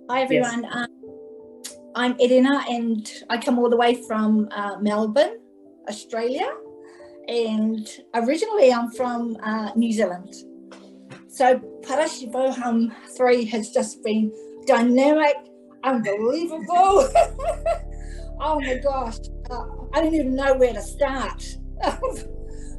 Hi Yes. everyone, I'm Edina and I come all the way from Melbourne, Australia, and originally I'm from New Zealand. So Paramashivoham 3 has just been dynamic, unbelievable. Oh my gosh, I don't even know where to start.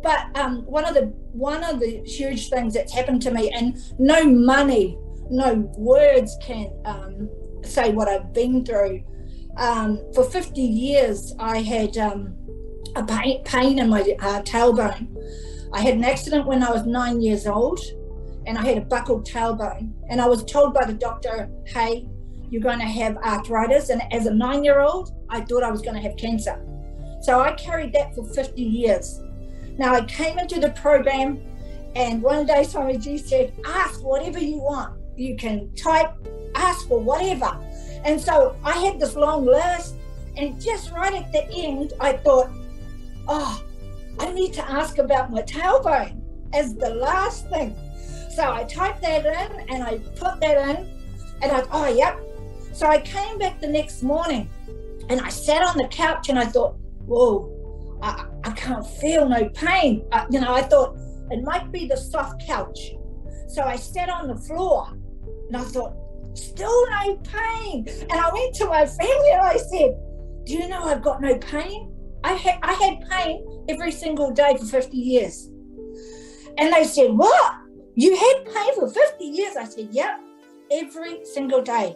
But one of the huge things that's happened to me, and no money, no words can say what I've been through. For 50 years, I had a pain in my tailbone. I had an accident when I was 9 years old, and I had a buckled tailbone. And I was told by the doctor, hey, you're going to have arthritis. And as a 9-year-old, I thought I was going to have cancer. So I carried that for 50 years. Now I came into the program, and one day Swamiji said, ask whatever you want. You can type, ask for whatever. And so I had this long list, and just right at the end, I thought, oh, I need to ask about my tailbone as the last thing. So I typed that in and I put that in, and I thought, oh, yep. So I came back the next morning and I sat on the couch and I thought, whoa, I can't feel no pain. I thought it might be the soft couch. So I sat on the floor and I thought, still no pain. And I went to my family and I said, do you know I've got no pain? I had pain every single day for 50 years. And they said, what? You had pain for 50 years? I said, yep, every single day.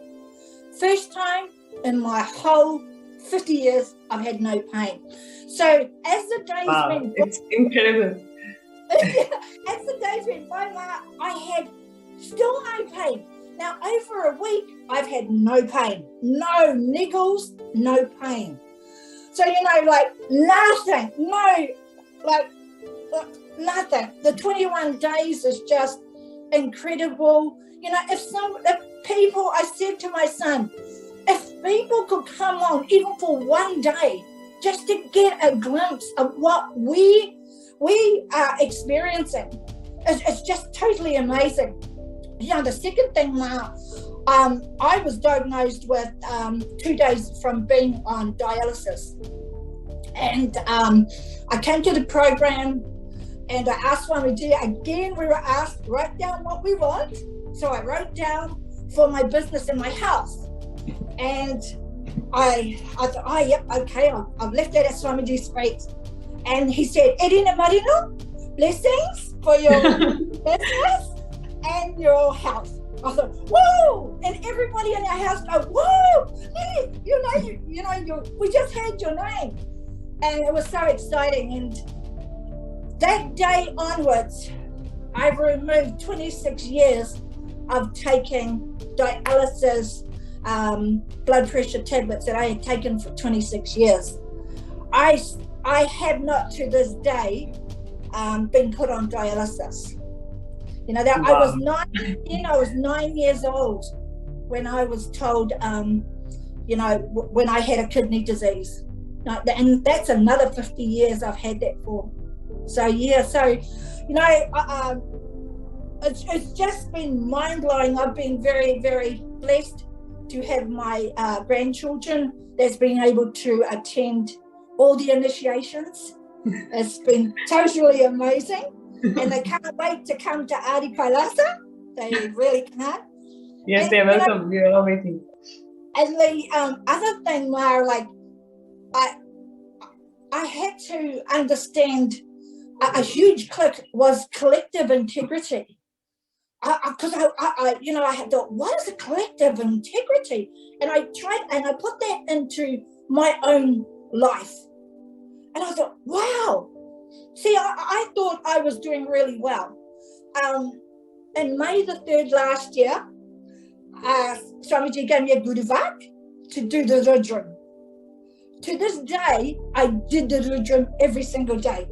First time in my whole 50 years, I've had no pain. So as the days went by, it's incredible. As the days went by, I had still no pain. Now, over a week, I've had no pain, no niggles, no pain. So, like nothing, nothing. The 21 days is just incredible. If people, I said to my son, if people could come on even for one day, just to get a glimpse of what we are experiencing, it's just totally amazing. The second thing, I was diagnosed with 2 days from being on dialysis. And I came to the program and I asked Swamiji, again, we were asked, write down what we want. So I wrote down for my business and my house. And I thought, oh, yep, okay, I've left that at Swamiji's feet. And he said, Edina Marino, blessings for your business and your house. I thought, whoa! And everybody in our house go, whoa! Lily, we just heard your name. And it was so exciting. And that day onwards, I've removed 26 years of taking dialysis, blood pressure tablets that I had taken for 26 years. I have not to this day been put on dialysis. Wow. I was 9 years old when I was told, when I had a kidney disease. And that's another 50 years I've had that for. So, yeah, it's just been mind-blowing. I've been very, very blessed to have my grandchildren that's been able to attend all the initiations. It's been totally amazing. And they can't wait to come to Adi Kailasa. They really can't. Yes, they're welcome. We are all waiting. And the other thing, Mara, I had to understand a huge click was collective integrity. Because I thought, what is a collective integrity? And I tried, and I put that into my own life. And I thought, wow. See, I thought I was doing really well. In May the 3rd last year, Swamiji gave me a guruvak to do the rudram. To this day, I did the rudram every single day.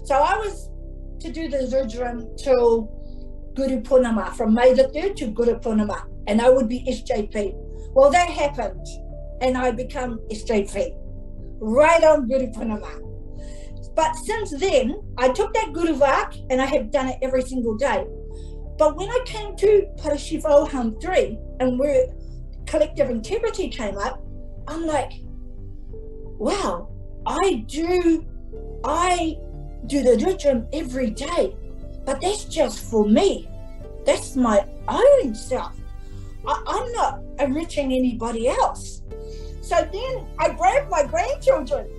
So I was to do the rudram till Guru Purnima, from May the 3rd to Guru Purnima, and I would be SJP. Well, that happened, and I become SJP right on Guru Purnima. But since then, I took that guruvak and I have done it every single day. But when I came to Paramashivoham 3, and collective integrity came up, I'm like, wow, I do the gym every day, but that's just for me. That's my own self. I'm not enriching anybody else. So then I grabbed my grandchildren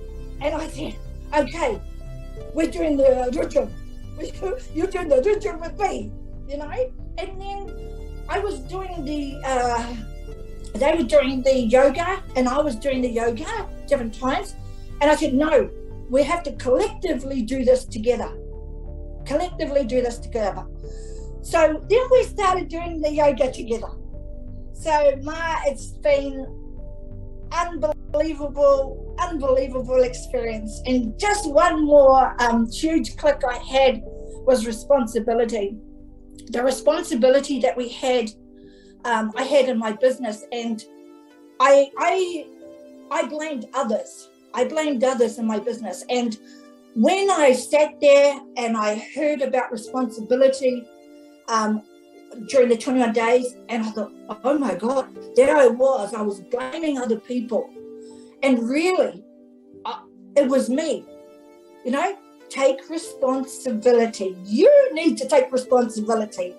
and I said, okay, we're doing the gym. You're doing the gym with me, you know? And then I was doing they were doing the yoga and I was doing the yoga different times. And I said, no, we have to collectively do this together. So then we started doing the yoga together. So it's been unbelievable experience. And just one more huge click I had was responsibility. The responsibility that I had in my business, and I blamed others. I blamed others in my business. And when I sat there and I heard about responsibility during the 21 days, and I thought, oh my God, there I was blaming other people. And really, it was me, you know, take responsibility. You need to take responsibility.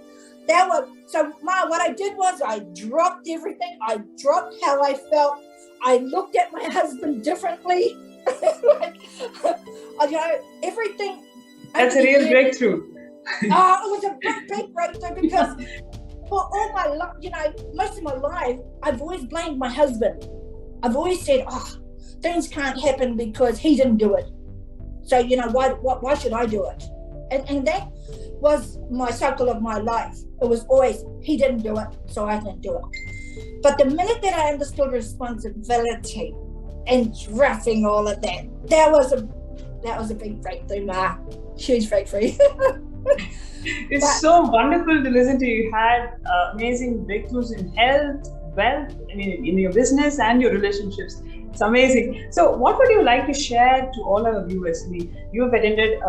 So what I did was I dropped everything. I dropped how I felt. I looked at my husband differently. Everything. That's a real breakthrough. It was a big breakthrough because for all my life, most of my life, I've always blamed my husband. I've always said, things can't happen because he didn't do it. So, why should I do it? And that was my cycle of my life. It was always, he didn't do it, so I didn't do it. But the minute that I understood responsibility and dropping all of that, that was a big breakthrough, Ma. Huge breakthrough. It's so wonderful to listen to you. You had amazing breakthroughs in health, wealth, in your business and your relationships. It's amazing. So what would you like to share to all our viewers? You have attended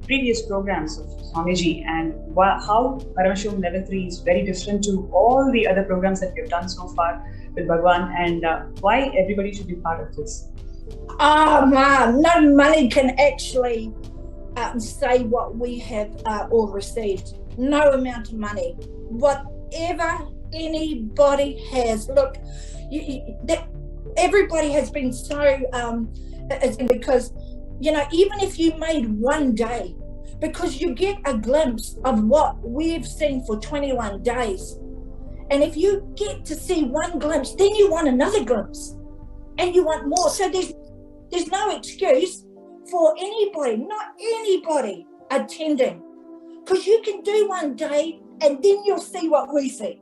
previous programs of Swamiji, and how Paramashivoham Level 3 is very different to all the other programs that we've done so far with Bhagwan, and why everybody should be part of this. Man, no money can actually say what we have all received. No amount of money. Whatever anybody has. Look, everybody has been so, because, even if you made one day, because you get a glimpse of what we've seen for 21 days. And if you get to see one glimpse, then you want another glimpse and you want more. So there's no excuse for anybody, not anybody attending, because you can do one day and then you'll see what we see.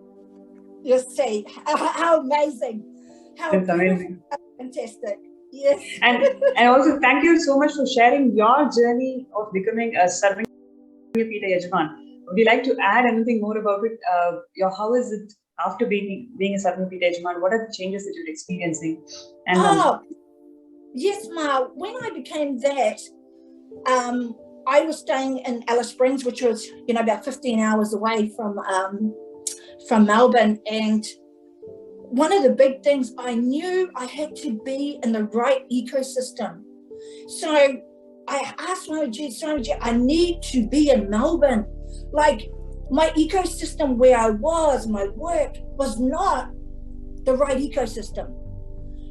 You'll see how amazing, how That's amazing. Fantastic. Yes. And also thank you so much for sharing your journey of becoming a Sarvapita Yajman. Would you like to add anything more about it? How is it after being a Sarvapita Yajman? What are the changes that you're experiencing? And yes, Ma. When I became that, I was staying in Alice Springs, which was about 15 hours away from Melbourne, and one of the big things, I knew I had to be in the right ecosystem. So I asked Swamiji, I need to be in Melbourne. Like, my ecosystem where I was, my work, was not the right ecosystem.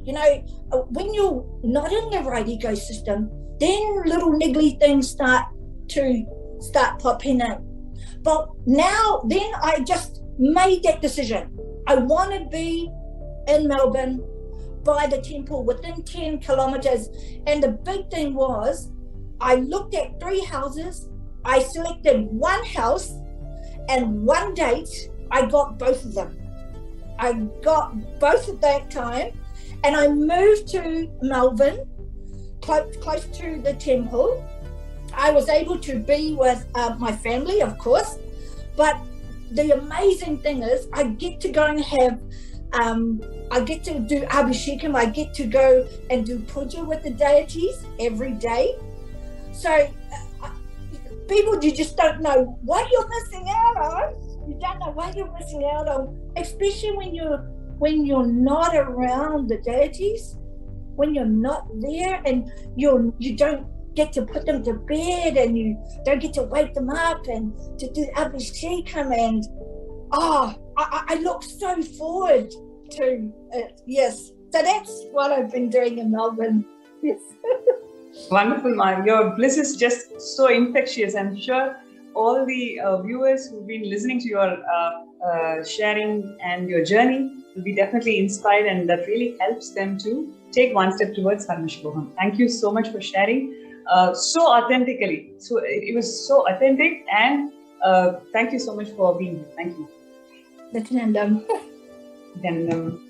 When you're not in the right ecosystem, then little niggly things start popping in. But then I just made that decision. I want to be in Melbourne by the temple within 10 kilometers. And the big thing was, I looked at 3 houses, I selected one house and one date. I got both of them. I got both at that time. And I moved to Melbourne, close to the temple. I was able to be with my family, of course, but the amazing thing is I get to go and have, I get to do Abhishekam, I get to go and do puja with the deities every day. So people, you just don't know what you're missing out on. You don't know what you're missing out on, especially when you're when you're not around the deities, when you're not there, and you don't get to put them to bed, and you don't get to wake them up and to do abhishekam, and I look so forward to it. Yes, so that's what I've been doing in Melbourne. Yes. Wonderful, Ma. Your bliss is just so infectious. I'm sure all the viewers who've been listening to your sharing and your journey will be definitely inspired, and that really helps them to take one step towards Paramashivoham. Thank you so much for sharing so authentically. So it was so authentic, and thank you so much for being here. Thank you. Danam. Then.